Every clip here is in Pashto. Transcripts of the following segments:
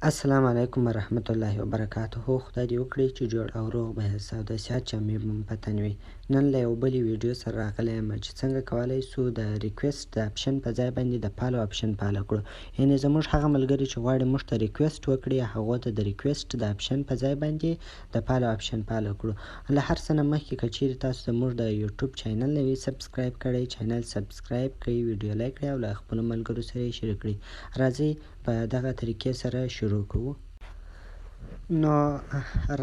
السلام علیکم ورحمت الله وبرکاته. خدای دې وکړي چې جوړ او روغ به یاست او د صحت جامې به مو په تن وي. نن له یو بلې ویډیو سره راغلی یم چې څنګه کولی سو د ریکویسټ د افشن په ځای باندې د فالو افشن فعاله کړو. یعنې زموږ هغه ملګري چې غواړي موږ ته ریکویسټ وکړي هغو ته د ریکویسټ د افشن په ځای باندې د فالو افشن فعاله کړو. له هر څه نه مخکې که چیرې تاسو زموږ د یوټوب چینل نه وي سبسکرایب کړی، چینل سبسکرایب کړئ، ویډیو لایک کړئ او له خپلو ملګرو سره یې شریک کړئ. راځئ په دغه طریقې سره شروع کوو. نو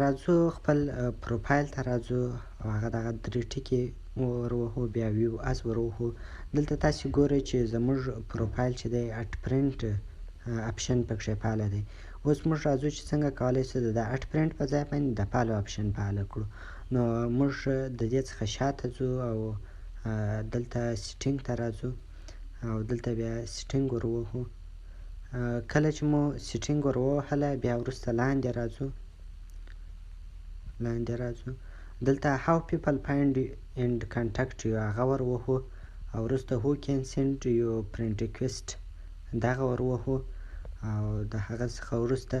راځو خپل پروفایل ته راځو او هغه دغه درې ټکي ور وهو، بیا ویو از ور وهو. دلته تاسې ګورئ چې زموږ پروفایل چې دی اټ پرنټ اپشن پکښې فعاله دی. اوس موږ راځو چې څنګه کولی سو د اټ پرنټ په ځای باندې د فالو اپشن فعاله کړو. نو موږ د دې څخه شاته ځو او دلته سیټینګ ته راځو او دلته بیا سیټینګ ور وهو. کله چې مو سیټینګ ور ووهله بیا وروسته لاندې راځو دلته هاو پیپل فایند اینډ کانټکټ یو هغه ور وهو او وروسته هو کین سینډ یو فرینډ ریکویسټ دغه ور وهو او د هغه څخه وروسته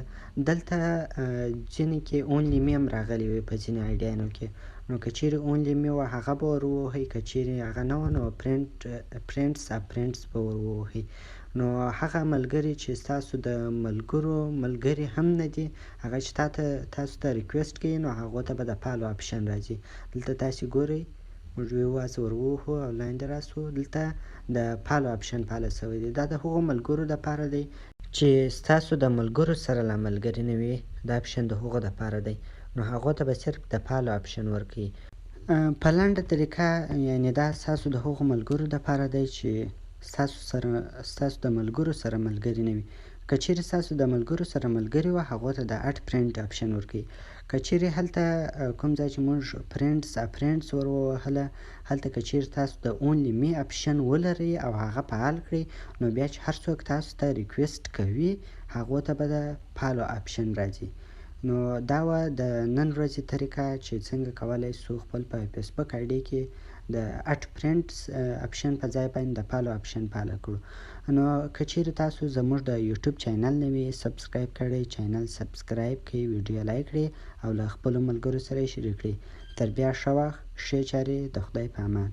دلته ځینې کې اونلی می هم راغلي وي په ځینې آیډیانو کې. نو که چیرې اونلی می وه هغه به ور ووهئ، که چیرې هغه نه وه نو فرینډس به ور ووهئ. نو هغه ملګري چې ستاسو د ملګرو ملګري هم نه دي هغه چې تاسو ته ریکویسټ کوي نو هغو ته به د فالو اپشن راځي. دلته تاسې ګورئ موږ ویواز ور ووهو او لاندې راسو دلته د فالو اپشن فعاله سوی دی. دا د هغو ملګرو دپاره دی چې ستاسو د ملګرو سره لا ملګري نه وي. دا اپشن د هغو دپاره دی نو هغو ته به صرف د فالو اپشن ورکوي. په لنډه طریقه یعنې دا ستاسو د هغو ملګرو دپاره دی چې ستاسو د ملګرو سره ملګري نه وي. که چیرې ستاسو د ملګرو سره ملګري وه هغو ته د اټ فرینډ اپشن ورکوي. که چیرې هلته کوم ځای چې موږ فرینډس ور ووهله هلته که چیرې تاسو د اونلی می اپشن ولرئ او هغه فعال کړئ نو بیا چې هر څوک تاسو ته ریکویسټ کوي هغو ته به د فالو اپشن راځي. نو دا وه د نن ورځې طریقه چې څنګه کولی سو خپل په فیسبوک آیډي کې د اټ فرینډس اپشن په ځای باندې د فالو اپشن فعاله کړو. نو که چیرې تاسو زموږ د یوټوب چینل نه وي سبسکرایب کړئ، چینل سبسکرایب کړئ، ویډیو لایک کړئ او له خپلو ملګرو سره یې شریک کړئ. تر بیا ښه وخت، ښې چارې، د خدای په امان.